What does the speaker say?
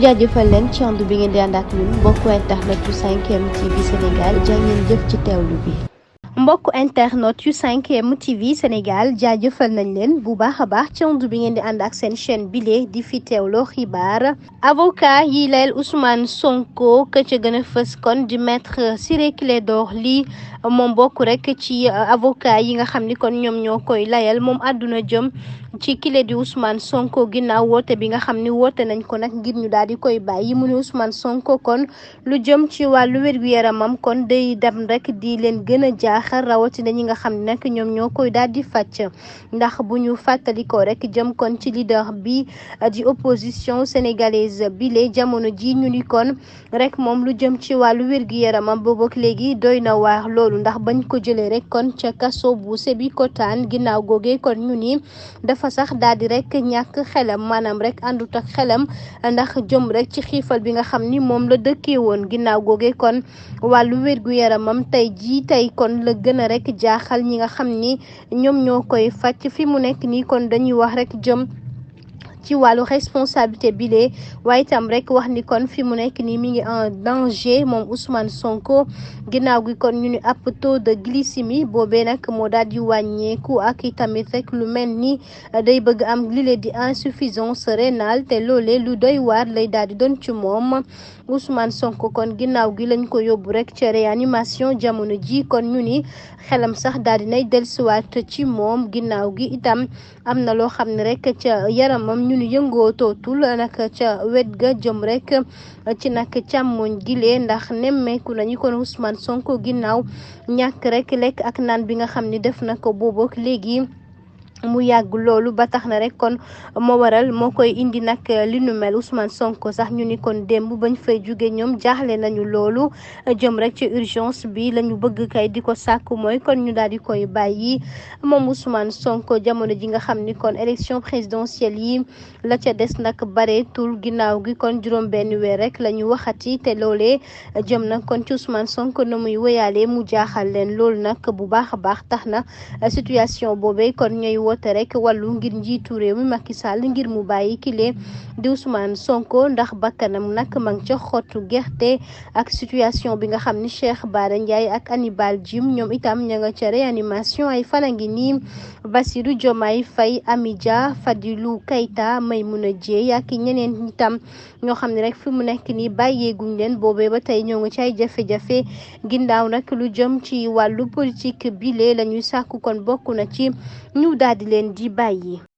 jaajëfal leen ci ànd bi ngeen di ànd ak ñun mbokku internet yu 5M TV Sénégal jaa ngeen jëf ci teewlu bi. mbokk internet yu 5M TV Sénégal jaajëfal nañ leen bu baax a baax ci ànd bi ngeen di ànd ak seen chaîne bile di fi teewloo xibaar. avocat yi layel Ousmane Sonko ka ca gën a fës kon di maître Ciré Clédor Ly moom bokk rek ci avocat yi nga xam ni kon ñoom ñoo koy layal moom àdduna jëm ci kile di Ousmane Sonko ginnaaw woote bi nga xam ni woote nañ ko nag ngir ñu daal di koy bàyyi mu ne Ousmane Sonko kon lu jëm ci wàllu wér-gu-yaramam kon day dem rek di leen gën a jaaxal rawatina ñi nga xam ne nag ñoom ñoo koy daal di fàcc ndax bu ñu fàttalikoo rek jëm kon ci leader bi di opposition sénégalaise bi lee jamono ji ñu ni kon rek moom lu jëm ci wàllu wér-gu-yaramam boobu ak léegi doy na waar loolu ndax bañ ko jëlee rek kon ca kaso bu Sébikotane ginnaaw googee kon ñu ni dafa sax daal di rek ñàkk xelam maanaam rek àndut ak xelam ndax jëm rek ci xiifal bi nga xam ni moom la dëkkee woon ginnaaw googee kon wàllu wér-gu-yaramam tey kon la gën a rek jaaxal ñi nga xam ni ñoom ñoo koy fàcc fi mu nekk nii kon dañuy wax rek jëm ci wàllu responsabilité bile waaye itam rek wax ni kon fi mu nekk nii mi ngi en danger moom Ousmane Sonko ginnaaw gi kon ñu ni ab taux de glycémie boobee nag moo daal di wàññeeku ak itamit rek lu mel ni day bëgg am lile di insuffisance rénale te loolee lu doy waar lay daal di doon ci moom Ousmane Sonko kon ginnaaw gi lañ ko yóbbu rek ca réanimation jamono ji kon ñu ni xelam sax daal di nay dellusiwaat ci moom ginnaaw gi itam am na loo xam ne rek ca yaramam ñu ni yëngootootul nag ca wet ga jëm rek ci nag càmmoñ gilee ndax nemmeeku nañu kon Ousmane Sonko ginnaaw ñàkk rek lekk ak naan bi nga xam ni def na ko boobook léegi mu yàgg loolu ba tax na rek kon moo waral moo koy indi nag li nu mel Ousmane Sonko sax ñu ni kon démb bañ fay jóge ñoom jaaxle nañu loolu jëm rek ci urgence bi la ñu bëgg kay di ko sàkku mooy kon ñu daal di koy bàyyi moom Ousmane Sonko jamono ji nga xam ni kon élection présidentielle yi la ca des nag bareetul ginnaaw gi kon juróom benn weer rek la ñu waxati te loolee jëm nag kon ci Ousmane Sonko na muy wéyalee mu jaaxal leen loolu nag bu baax a baax tax na situation boobee kon ñooy woote rek wàllu ngir njiitu réew mi Macky Sall ngir mu bàyyi kile di Ousmane Sonko ndax bakkanam nag ma ngi ca xottu gerte ak situation bi nga xam ni Cheikh Bara Ndiaye ak Hannibal Djim ñoom itam ña nga ca réanimation ay fan a ngi nii Bassirou Diomaye Faye Amy Dia Fadilou Keita Maymouna Dièye ak ñeneen itam ñoo xam ne rek fi mu nekk nii bàyyeeguñ leen boobee ba tey ñoo ngi ci ay jafe-jafe ginnaaw nag lu jëm ci wàllu politique bile la ñuy sàkku kon bokk na ci ñu daal di leen di bàyyi.